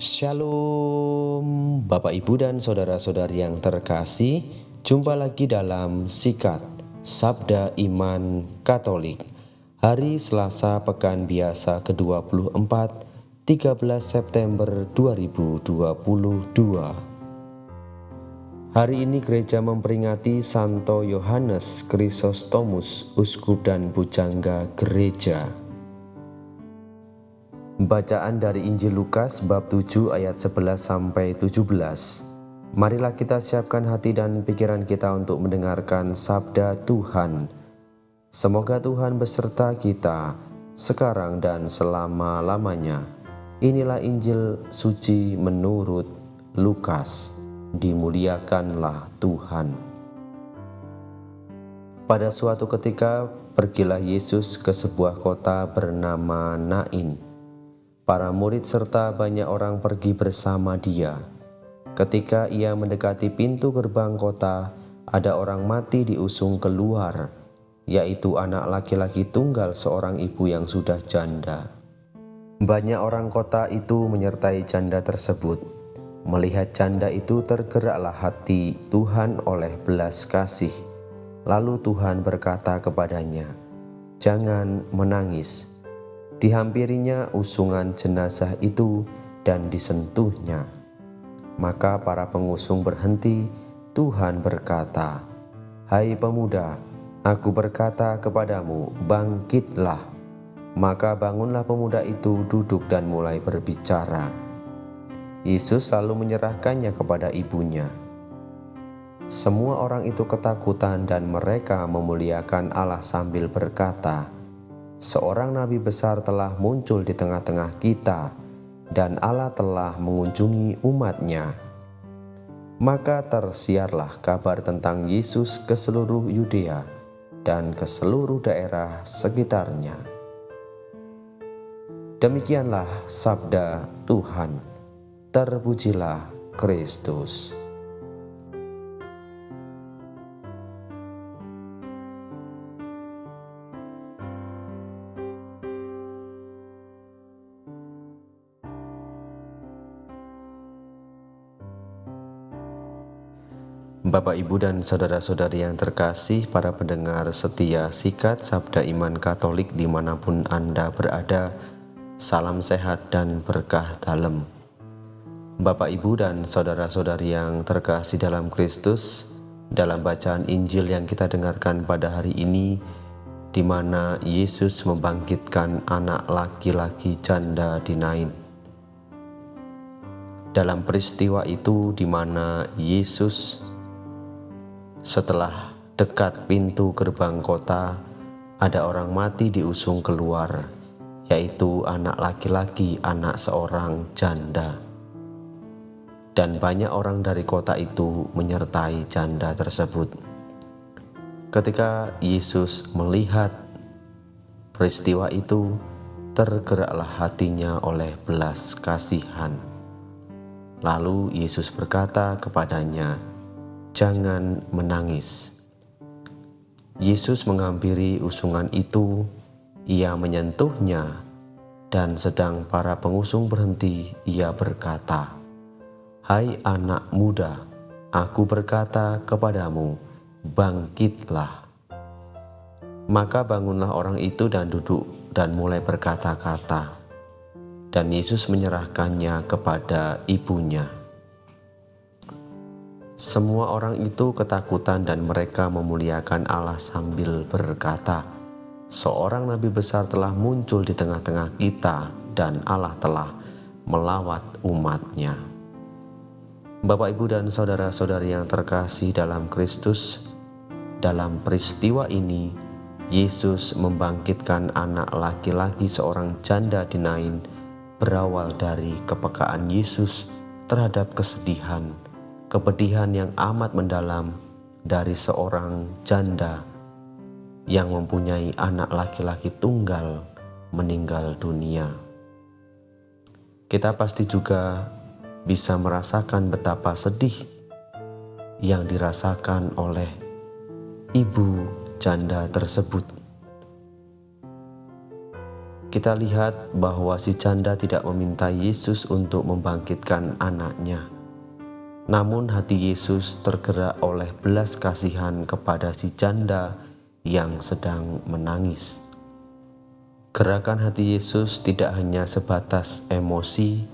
Shalom Bapak Ibu dan saudara-saudari yang terkasih. Jumpa lagi dalam Sikat Sabda Iman Katolik hari Selasa Pekan Biasa ke-24 13 September 2022. Hari ini gereja memperingati Santo Yohanes Chrysostomus, uskup dan pujangga gereja. Bacaan dari Injil Lukas bab 7 ayat 11 sampai 17. Marilah kita siapkan hati dan pikiran kita untuk mendengarkan sabda Tuhan. Semoga Tuhan beserta kita sekarang dan selama-lamanya. Inilah Injil suci menurut Lukas. Dimuliakanlah Tuhan. Pada suatu ketika pergilah Yesus ke sebuah kota bernama Nain. Para murid serta banyak orang pergi bersama dia. Ketika ia mendekati pintu gerbang kota, ada orang mati diusung keluar, yaitu anak laki-laki tunggal seorang ibu yang sudah janda. Banyak orang kota itu menyertai janda tersebut. Melihat janda itu tergeraklah hati Tuhan oleh belas kasih. Lalu Tuhan berkata kepadanya, "Jangan menangis." Dihampirinya usungan jenazah itu dan disentuhnya. Maka para pengusung berhenti. Tuhan berkata, "Hai pemuda, aku berkata kepadamu, bangkitlah." Maka bangunlah pemuda itu, duduk dan mulai berbicara. Yesus lalu menyerahkannya kepada ibunya. Semua orang itu ketakutan dan mereka memuliakan Allah sambil berkata, "Seorang nabi besar telah muncul di tengah-tengah kita, dan Allah telah mengunjungi umat-Nya." Maka tersiarlah kabar tentang Yesus ke seluruh Yudea dan ke seluruh daerah sekitarnya. Demikianlah sabda Tuhan. Terpujilah Kristus. Bapak, Ibu, dan saudara-saudari yang terkasih, para pendengar setia Sikat Sabda Iman Katolik dimanapun Anda berada, salam sehat dan berkah dalam. Bapak, Ibu, dan saudara-saudari yang terkasih dalam Kristus, dalam bacaan Injil yang kita dengarkan pada hari ini, di mana Yesus membangkitkan anak laki-laki janda di Nain. Dalam peristiwa itu di mana Yesus setelah dekat pintu gerbang kota, ada orang mati diusung keluar, yaitu anak laki-laki, anak seorang janda. Dan banyak orang dari kota itu menyertai janda tersebut. Ketika Yesus melihat peristiwa itu, tergeraklah hatinya oleh belas kasihan. Lalu Yesus berkata kepadanya, "Jangan menangis." Yesus menghampiri usungan itu, ia menyentuhnya, dan sedang para pengusung berhenti, ia berkata, "Hai anak muda, aku berkata kepadamu, bangkitlah." Maka bangunlah orang itu dan duduk dan mulai berkata-kata, dan Yesus menyerahkannya kepada ibunya. Semua orang itu ketakutan dan mereka memuliakan Allah sambil berkata, "Seorang nabi besar telah muncul di tengah-tengah kita dan Allah telah melawat umat-Nya." Bapak, Ibu, dan saudara-saudari yang terkasih dalam Kristus, dalam peristiwa ini Yesus membangkitkan anak laki-laki seorang janda di Nain berawal dari kepekaan Yesus terhadap kesedihan, kepedihan yang amat mendalam dari seorang janda yang mempunyai anak laki-laki tunggal meninggal dunia. Kita pasti juga bisa merasakan betapa sedih yang dirasakan oleh ibu janda tersebut. kita lihat bahwa si janda tidak meminta Yesus untuk membangkitkan anaknya. Namun hati Yesus tergerak oleh belas kasihan kepada si janda yang sedang menangis. Gerakan hati Yesus tidak hanya sebatas emosi,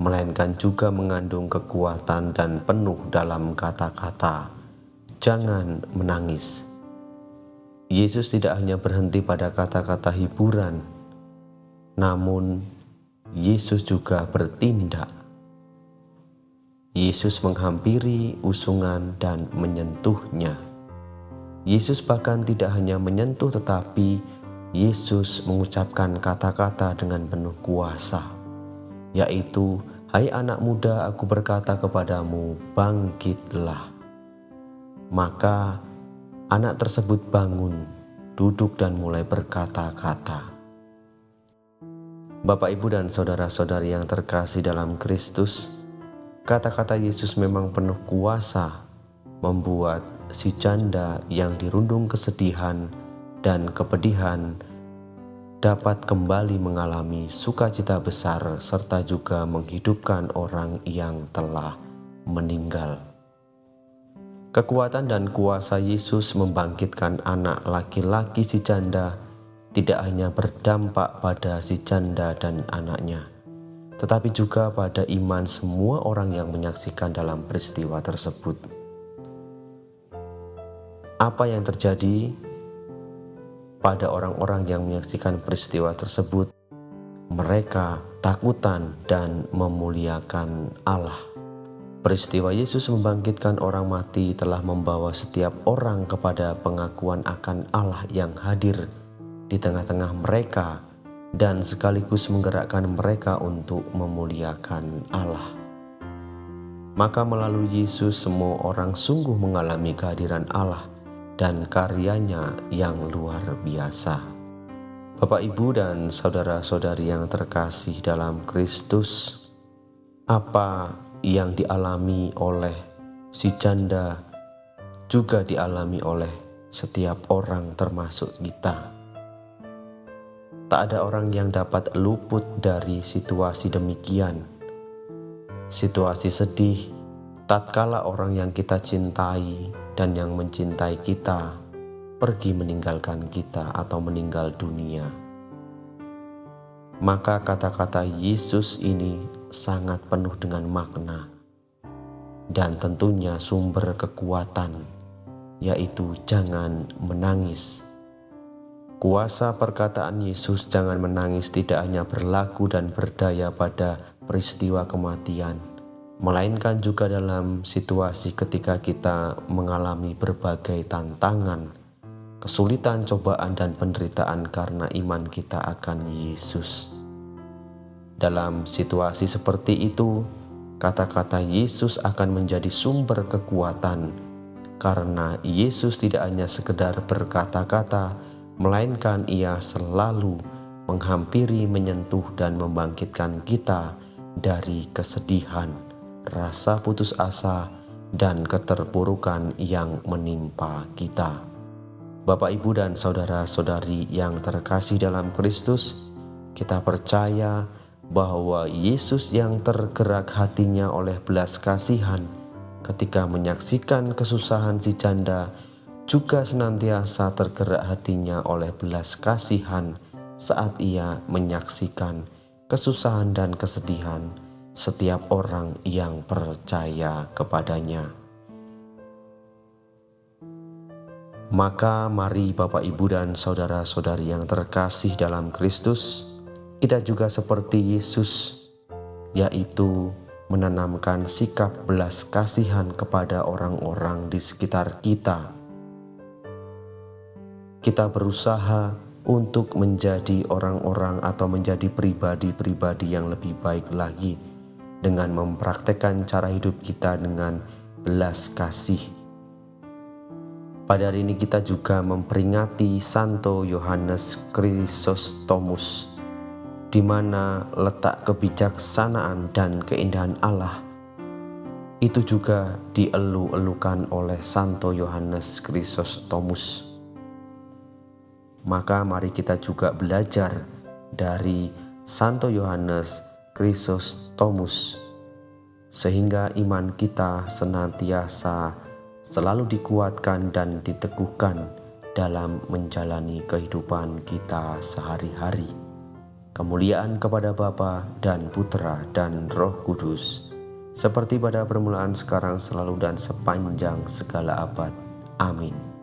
melainkan juga mengandung kekuatan dan penuh dalam kata-kata, "Jangan menangis." Yesus tidak hanya berhenti pada kata-kata hiburan, namun Yesus juga bertindak. Yesus menghampiri usungan dan menyentuhnya. Yesus bahkan tidak hanya menyentuh, tetapi Yesus mengucapkan kata-kata dengan penuh kuasa, yaitu, "Hai anak muda, aku berkata kepadamu, bangkitlah." Maka anak tersebut bangun, duduk dan mulai berkata-kata. Bapak, Ibu, dan saudara-saudari yang terkasih dalam Kristus, kata-kata Yesus memang penuh kuasa membuat si janda yang dirundung kesedihan dan kepedihan dapat kembali mengalami sukacita besar serta juga menghidupkan orang yang telah meninggal. Kekuatan dan kuasa Yesus membangkitkan anak laki-laki si janda tidak hanya berdampak pada si janda dan anaknya, tetapi juga pada iman semua orang yang menyaksikan dalam peristiwa tersebut. Apa yang terjadi pada orang-orang yang menyaksikan peristiwa tersebut? Mereka takutan dan memuliakan Allah. Peristiwa Yesus membangkitkan orang mati telah membawa setiap orang kepada pengakuan akan Allah yang hadir di tengah-tengah mereka dan sekaligus menggerakkan mereka untuk memuliakan Allah. Maka melalui Yesus semua orang sungguh mengalami kehadiran Allah dan karyanya yang luar biasa. Bapak, Ibu, dan saudara-saudari yang terkasih dalam Kristus, apa yang dialami oleh si janda juga dialami oleh setiap orang termasuk kita. Tak ada orang yang dapat luput dari situasi demikian. Situasi sedih tatkala orang yang kita cintai dan yang mencintai kita pergi meninggalkan kita atau meninggal dunia. Maka kata-kata Yesus ini sangat penuh dengan makna dan tentunya sumber kekuatan, yaitu jangan menangis. Kuasa perkataan Yesus "jangan menangis" tidak hanya berlaku dan berdaya pada peristiwa kematian, melainkan juga dalam situasi ketika kita mengalami berbagai tantangan, kesulitan, cobaan, dan penderitaan karena iman kita akan Yesus. Dalam situasi seperti itu, kata-kata Yesus akan menjadi sumber kekuatan, karena Yesus tidak hanya sekedar berkata-kata, melainkan Ia selalu menghampiri, menyentuh, dan membangkitkan kita dari kesedihan, rasa putus asa, dan keterpurukan yang menimpa kita. Bapak, Ibu, dan saudara-saudari yang terkasih dalam Kristus, kita percaya bahwa Yesus yang tergerak hatinya oleh belas kasihan ketika menyaksikan kesusahan si janda juga senantiasa tergerak hatinya oleh belas kasihan saat Ia menyaksikan kesusahan dan kesedihan setiap orang yang percaya kepadanya. Maka mari Bapak, Ibu, dan saudara-saudari yang terkasih dalam Kristus, kita juga seperti Yesus, yaitu menanamkan sikap belas kasihan kepada orang-orang di sekitar kita. Kita berusaha untuk menjadi orang-orang atau menjadi pribadi-pribadi yang lebih baik lagi dengan mempraktekkan cara hidup kita dengan belas kasih. Pada hari ini kita juga memperingati Santo Yohanes Chrysostomus, di mana letak kebijaksanaan dan keindahan Allah itu juga dielu-elukan oleh Santo Yohanes Chrysostomus. Maka mari kita juga belajar dari Santo Yohanes Chrysostomus, sehingga iman kita senantiasa selalu dikuatkan dan diteguhkan dalam menjalani kehidupan kita sehari-hari. Kemuliaan kepada Bapa dan Putra dan Roh Kudus, seperti pada permulaan, sekarang, selalu, dan sepanjang segala abad. Amin.